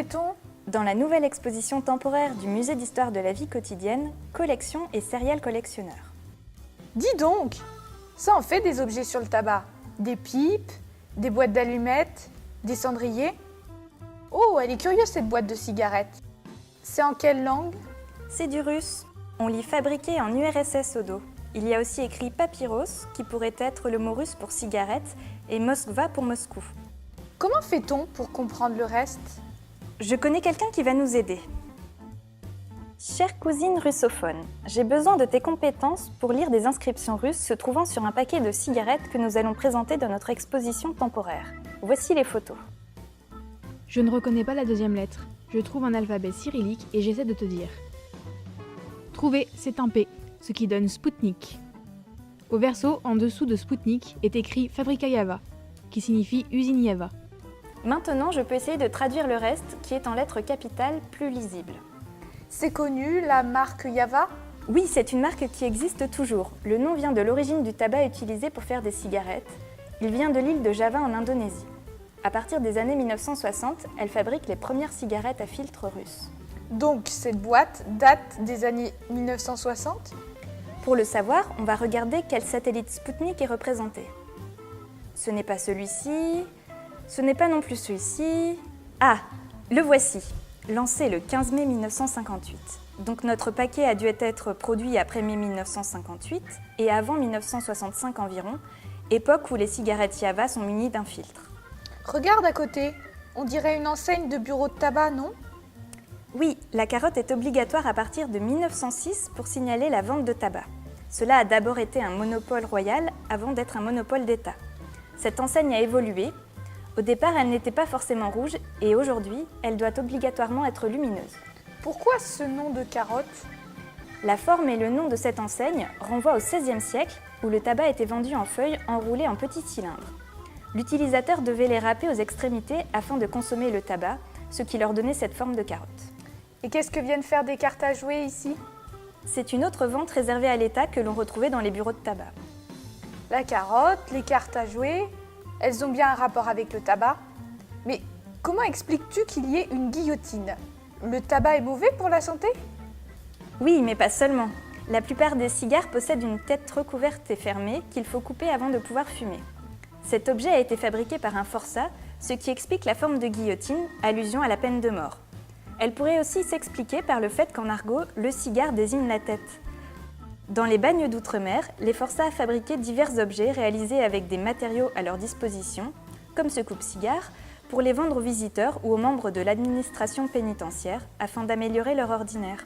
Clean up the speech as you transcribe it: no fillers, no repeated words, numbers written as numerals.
trouvait-on? Dans la nouvelle exposition temporaire du Musée d'histoire de la vie quotidienne, Collection et serial collectionneur. Dis donc, ça en fait des objets sur le tabac. Des pipes, des boîtes d'allumettes, des cendriers. Oh, elle est curieuse cette boîte de cigarettes. C'est en quelle langue? C'est du russe. On lit fabriqué en URSS au dos. Il y a aussi écrit papyros, qui pourrait être le mot russe pour cigarette, et Moskva pour Moscou. Comment fait-on pour comprendre le reste? Je connais quelqu'un qui va nous aider. Chère cousine russophone, j'ai besoin de tes compétences pour lire des inscriptions russes se trouvant sur un paquet de cigarettes que nous allons présenter dans notre exposition temporaire. Voici les photos. Je ne reconnais pas la deuxième lettre. Je trouve un alphabet cyrillique et j'essaie de te dire. Trouvé, c'est un P, ce qui donne Spoutnik. Au verso, en dessous de Spoutnik, est écrit Fabrika Yava, qui signifie usine Yava. Maintenant, je peux essayer de traduire le reste, qui est en lettres capitales plus lisibles. C'est connu, la marque Yava? Oui, c'est une marque qui existe toujours. Le nom vient de l'origine du tabac utilisé pour faire des cigarettes. Il vient de l'île de Java en Indonésie. À partir des années 1960, elle fabrique les premières cigarettes à filtre russes. Donc cette boîte date des années 1960? Pour le savoir, on va regarder quel satellite Spoutnik est représenté. Ce n'est pas celui-ci, ce n'est pas non plus celui-ci. Ah, le voici, lancé le 15 mai 1958. Donc notre paquet a dû être produit après mai 1958 et avant 1965 environ, époque où les cigarettes Yava sont munies d'un filtre. Regarde à côté, on dirait une enseigne de bureau de tabac, non? Oui, la carotte est obligatoire à partir de 1906 pour signaler la vente de tabac. Cela a d'abord été un monopole royal avant d'être un monopole d'État. Cette enseigne a évolué. Au départ, elle n'était pas forcément rouge et aujourd'hui, elle doit obligatoirement être lumineuse. Pourquoi ce nom de carotte? La forme et le nom de cette enseigne renvoient au XVIe siècle où le tabac était vendu en feuilles enroulées en petits cylindres. L'utilisateur devait les râper aux extrémités afin de consommer le tabac, ce qui leur donnait cette forme de carotte. Et qu'est-ce que viennent faire des cartes à jouer ici? C'est une autre vente réservée à l'État que l'on retrouvait dans les bureaux de tabac. La carotte, les cartes à jouer, elles ont bien un rapport avec le tabac. Mais comment expliques-tu qu'il y ait une guillotine? Le tabac est mauvais pour la santé? Oui, mais pas seulement. La plupart des cigares possèdent une tête recouverte et fermée qu'il faut couper avant de pouvoir fumer. Cet objet a été fabriqué par un forçat, ce qui explique la forme de guillotine, allusion à la peine de mort. Elle pourrait aussi s'expliquer par le fait qu'en argot, le cigare désigne la tête. Dans les bagnes d'outre-mer, les forçats fabriquaient divers objets réalisés avec des matériaux à leur disposition, comme ce coupe-cigare, pour les vendre aux visiteurs ou aux membres de l'administration pénitentiaire afin d'améliorer leur ordinaire.